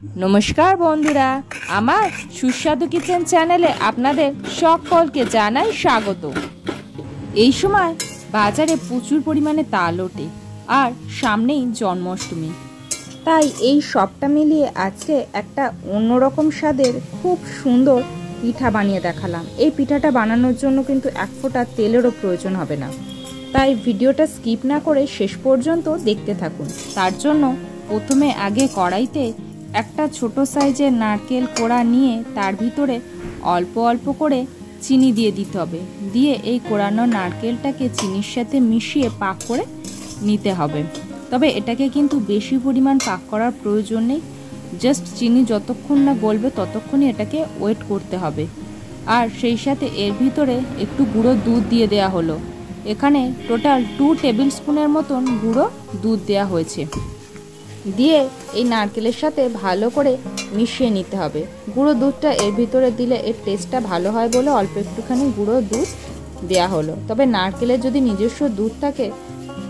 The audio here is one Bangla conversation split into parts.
নমস্কার বন্ধুরা, আমার সুস্বাদু কিচেন চ্যানেলে আপনাদের সকলকে জানাই স্বাগত। এই সময় বাজারে প্রচুর পরিমাণে তাল ওঠে, আর সামনেই জন্মাষ্টমী, তাই এই সবটা মিলিয়ে আজকে একটা অন্যরকম স্বাদের খুব সুন্দর পিঠা বানিয়ে দেখালাম। এই পিঠাটা বানানোর জন্য কিন্তু এক ফোঁটা তেলেরও প্রয়োজন হবে না, তাই ভিডিওটা স্কিপ না করে শেষ পর্যন্ত দেখতে থাকুন। তার জন্য প্রথমে আগে কড়াইতে একটা ছোট সাইজের নারকেল কোড়া নিয়ে তার ভিতরে অল্প অল্প করে চিনি দিয়ে দিতে হবে। দিয়ে এই কোড়ানো নারকেলটাকে চিনির সাথে মিশিয়ে পাক করে নিতে হবে। তবে এটাকে কিন্তু বেশি পরিমাণ পাক করার প্রয়োজন নেই, জাস্ট চিনি যতক্ষণ না গলবে ততক্ষণই এটাকে ওয়েট করতে হবে। আর সেই সাথে এর ভিতরে একটু গুঁড়ো দুধ দিয়ে দেওয়া হলো। এখানে টোটাল 2 টেবিল স্পুনের মতন গুঁড়ো দুধ দেওয়া হয়েছে। দিয়ে এই নারকেলের সাথে ভালো করে মিশিয়ে নিতে হবে। গুঁড়ো দুধটা এর ভিতরে দিলে এর টেস্টটা ভালো হয় বলে অল্প একটুখানি গুঁড়ো দুধ দেওয়া হলো। তবে নারকেলের যদি নিজস্ব দুধ থাকে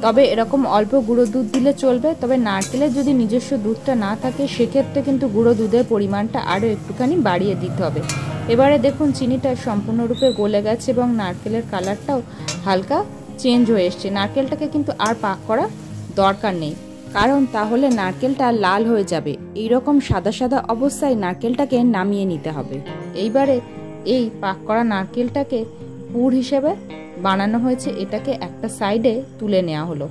তবে এরকম অল্প গুঁড়ো দুধ দিলে চলবে। তবে নারকেলের যদি নিজস্ব দুধটা না থাকে সেক্ষেত্রে কিন্তু গুঁড়ো দুধের পরিমাণটা আরও একটুখানি বাড়িয়ে দিতে হবে। এবারে দেখুন চিনিটা সম্পূর্ণরূপে গলে গেছে এবং নারকেলের কালারটাও হালকা চেঞ্জ হয়ে এসছে। নারকেলটাকে কিন্তু আর পাক করা দরকার নেই, কারণ তাহলে নারকেলটা লাল হয়ে যাবে। এইরকম সাদা সাদা অবস্থায় নারকেলটাকে নামিয়ে নিতে হবে। এইবারে এই পাক করা নারকেলটাকে পুর হিসেবে বানানো হয়েছে, এটাকে একটা সাইডে তুলে নেওয়া হলো।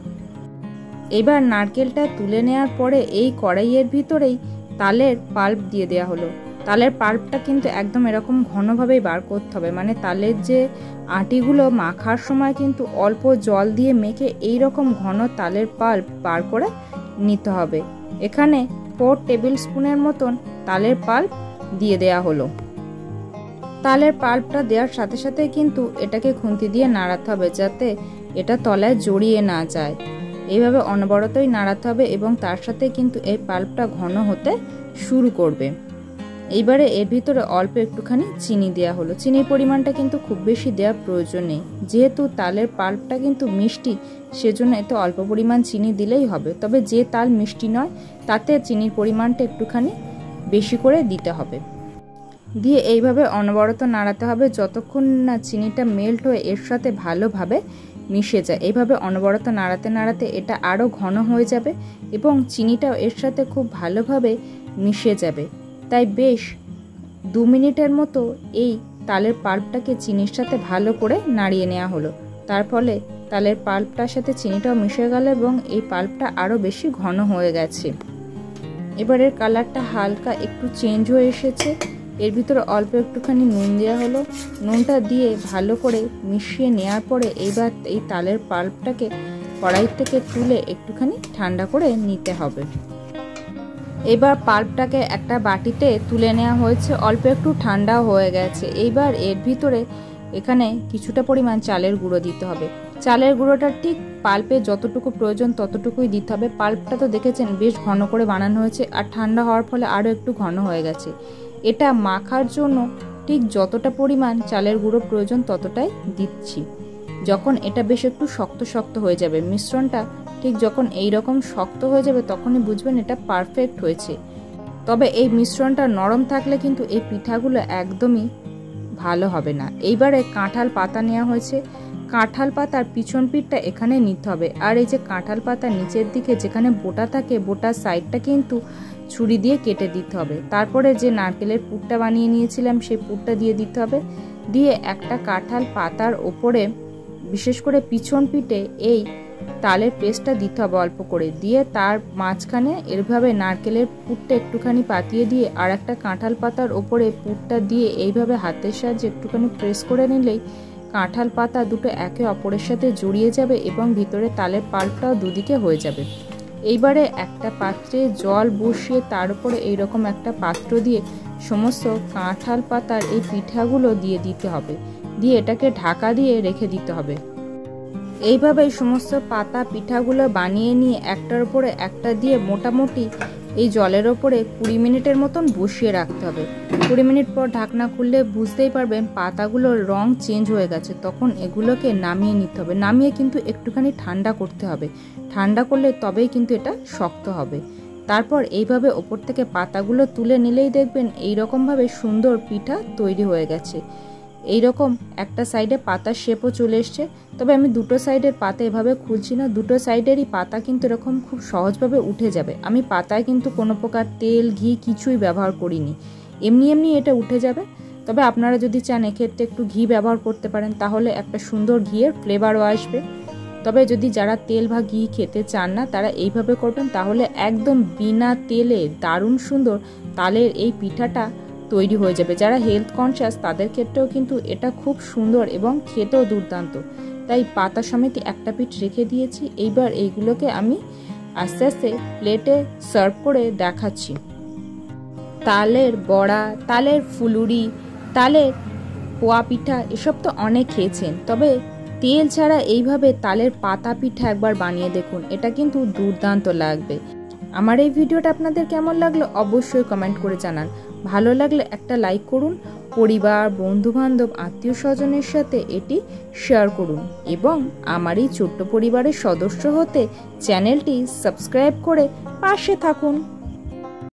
এবার নারকেলটা তুলে নেওয়ার পরে এই কড়াইয়ের ভিতরেই তালের পাল্প দিয়ে দেওয়া হলো। তালের পাল্পটা কিন্তু একদম এরকম ঘনভাবেই বার করতে হবে, মানে তালের যে আটিগুলো মাখার সময় কিন্তু অল্প জল দিয়ে মেখে এই রকম ঘন তালের পাল্প বার করে নিতে হবে। এখানে 4 টেবিল স্পুনের মতন তালের পাল্প দিয়ে দেয়া হলো। তালের পাল্পটা দেওয়ার সাথে সাথে কিন্তু এটাকে খুন্তি দিয়ে নাড়াতে হবে, যাতে এটা তলায় জড়িয়ে না যায়। এইভাবে অনবরতই নাড়াতে হবে এবং তার সাথে কিন্তু এই পাল্পটা ঘন হতে শুরু করবে। এইবারে এর ভিতরে অল্প একটুখানি চিনি দেওয়া হলো। চিনির পরিমাণটা কিন্তু খুব বেশি দেওয়ার প্রয়োজন নেই, যেহেতু তালের পাল্পটা কিন্তু মিষ্টি, সেজন্য এতে অল্প পরিমাণ চিনি দিলেই হবে। তবে যে তাল মিষ্টি নয় তাতে চিনির পরিমাণটা একটুখানি বেশি করে দিতে হবে। দিয়ে এইভাবে অনবরত নাড়াতে হবে যতক্ষণ না চিনিটা মেল্ট হয়ে এর সাথে ভালোভাবে মিশে যায়। এইভাবে অনবরত নাড়াতে নাড়াতে এটা আরও ঘন হয়ে যাবে এবং চিনিটাও এর সাথে খুব ভালোভাবে মিশে যাবে। তাই বেশ 2 মিনিটের মতো এই তালের পাল্পটাকে চিনির সাথে ভালো করে নাড়িয়ে নেওয়া হলো। তার ফলে তালের পাল্পটার সাথে চিনিটাও মিশে গেল এবং এই পাল্পটা আরও বেশি ঘন হয়ে গেছে। এবারের কালারটা হালকা একটু চেঞ্জ হয়ে এসেছে। এর ভিতরে অল্প একটুখানি নুন দেওয়া হলো। নুনটা দিয়ে ভালো করে মিশিয়ে নেওয়ার পরে এইবার এই তালের পাল্পটাকে কড়াই থেকে তুলে একটুখানি ঠান্ডা করে নিতে হবে। এবার পাল্পটাকে একটা বাটিতে তুলে নেওয়া হয়েছে, অল্প একটু ঠান্ডা হয়ে গেছে। এইবার এর ভিতরে এখানে কিছুটা পরিমাণ চালের গুঁড়ো দিতে হবে। চালের গুঁড়োটা ঠিক পাল্পে যতটুকু প্রয়োজন ততটুকুই দিতে হবে। পাল্পটা তো দেখেছেন বেশ ঘন করে বানানো হয়েছে, আর ঠান্ডা হওয়ার ফলে আরও একটু ঘন হয়ে গেছে। এটা মাখার জন্য ঠিক যতটা পরিমাণ চালের গুঁড়ো প্রয়োজন ততটাই দিচ্ছি। যখন এটা বেশ একটু শক্ত শক্ত হয়ে যাবে, মিশ্রণটা ঠিক যখন এই রকম শক্ত হয়ে যাবে তখনই বুঝবেন এটা পারফেক্ট হয়েছে। তবে এই মিশ্রণটা নরম থাকলে কিন্তু এই পিঠাগুলো একদমই ভালো হবে না। এইবারে কাঁঠাল পাতা নেওয়া হয়েছে। কাঁঠাল পাতার পিছন পিঠটা এখানে নিতে হবে, আর এই যে কাঁঠাল পাতার নিচের দিকে যেখানে বোটা থাকে বোটার সাইডটা কিন্তু ছুরি দিয়ে কেটে দিতে হবে। তারপরে যে নারকেলের পুরটা বানিয়ে নিয়েছিলাম সেই পুরটা দিয়ে দিতে হবে। দিয়ে একটা কাঁঠাল পাতার ওপরে বিশেষ করে পিছন পিঠে এই তালের পেস্টটা দিতে হবে অল্প করে। দিয়ে তার মাঝখানে এভাবে নারকেলের পুরটা একটুখানি পাতিয়ে দিয়ে আর একটা কাঁঠাল পাতার ওপরে পুরটা দিয়ে এইভাবে হাতের সাহায্যে একটুখানি প্রেস করে নিলেই কাঁঠাল পাতা দুটো একে অপরের সাথে জড়িয়ে যাবে এবং ভিতরে তালের পাল্পটাও দুদিকে হয়ে যাবে। এইবারে একটা পাত্রে জল বসিয়ে তার উপরে এইরকম একটা পাত্র দিয়ে সমস্ত কাঁঠাল পাতার এই পিঠাগুলো দিয়ে দিতে হবে। দিয়ে এটাকে ঢাকা দিয়ে রেখে দিতে হবে। এইভাবে সমস্ত পাতা পিঠাগুলো বানিয়ে নিয়ে একটার উপরে একটা দিয়ে মোটামুটি এই জলের ওপরে 20 মিনিটের মতন বসিয়ে রাখতে হবে। 20 মিনিট পর ঢাকনা খুললে বুঝতেই পারবেন পাতাগুলোর রং চেঞ্জ হয়ে গেছে, তখন এগুলোকে নামিয়ে নিতে হবে। নামিয়ে কিন্তু একটুখানি ঠান্ডা করতে হবে, ঠান্ডা করলে তবেই কিন্তু এটা শক্ত হবে। তারপর এইভাবে ওপর থেকে পাতাগুলো তুলে নিলেই দেখবেন এই রকমভাবে সুন্দর পিঠা তৈরি হয়ে গেছে। এইরকম একটা সাইডে পাতার শেপও চলে এসছে। তবে আমি দুটো সাইডের পাতা এভাবে খুলছি না, দুটো সাইডেরই পাতা কিন্তু এরকম খুব সহজভাবে উঠে যাবে। আমি পাতায় কিন্তু কোনো প্রকার তেল ঘি কিছুই ব্যবহার করিনি, এমনি এমনি এটা উঠে যাবে। তবে আপনারা যদি চান এক্ষেত্রে একটু ঘি ব্যবহার করতে পারেন, তাহলে একটা সুন্দর ঘিয়ের ফ্লেভারও আসবে। তবে যদি যারা তেল বা ঘি খেতে চান না তারা এইভাবে করবেন, তাহলে একদম বিনা তেলে দারুণ সুন্দর তালের এই পিঠাটা তৈরি হয়ে যাবে। যারা হেলথ কনসিয়াস তাদের ক্ষেত্রেও কিন্তু এটা খুব সুন্দর এবং খেতেও দুর্দান্ত। তাই পাতা সমেত একটা পিঠ রেখে দিয়েছি। এইবার এইগুলোকে আমি আস্তে আস্তে প্লেটে সার্ভ করে দেখাচ্ছি। তালের বড়া, তালের ফুলুরি, তালের পোয়া পিঠা এসব তো অনেক খেয়েছেন, তবে তেল ছাড়া এইভাবে তালের পাতা পিঠা একবার বানিয়ে দেখুন, এটা কিন্তু দুর্দান্ত লাগবে। আমার এই ভিডিওটা আপনাদের কেমন লাগলো অবশ্যই কমেন্ট করে জানান। ভালো লাগলে একটা লাইক করুন, পরিবার, বন্ধুবান্ধব, আত্মীয় স্বজনের সাথে এটি শেয়ার করুন এবং আমার এই ছোট্ট পরিবারের সদস্য হতে চ্যানেলটি সাবস্ক্রাইব করে পাশে থাকুন।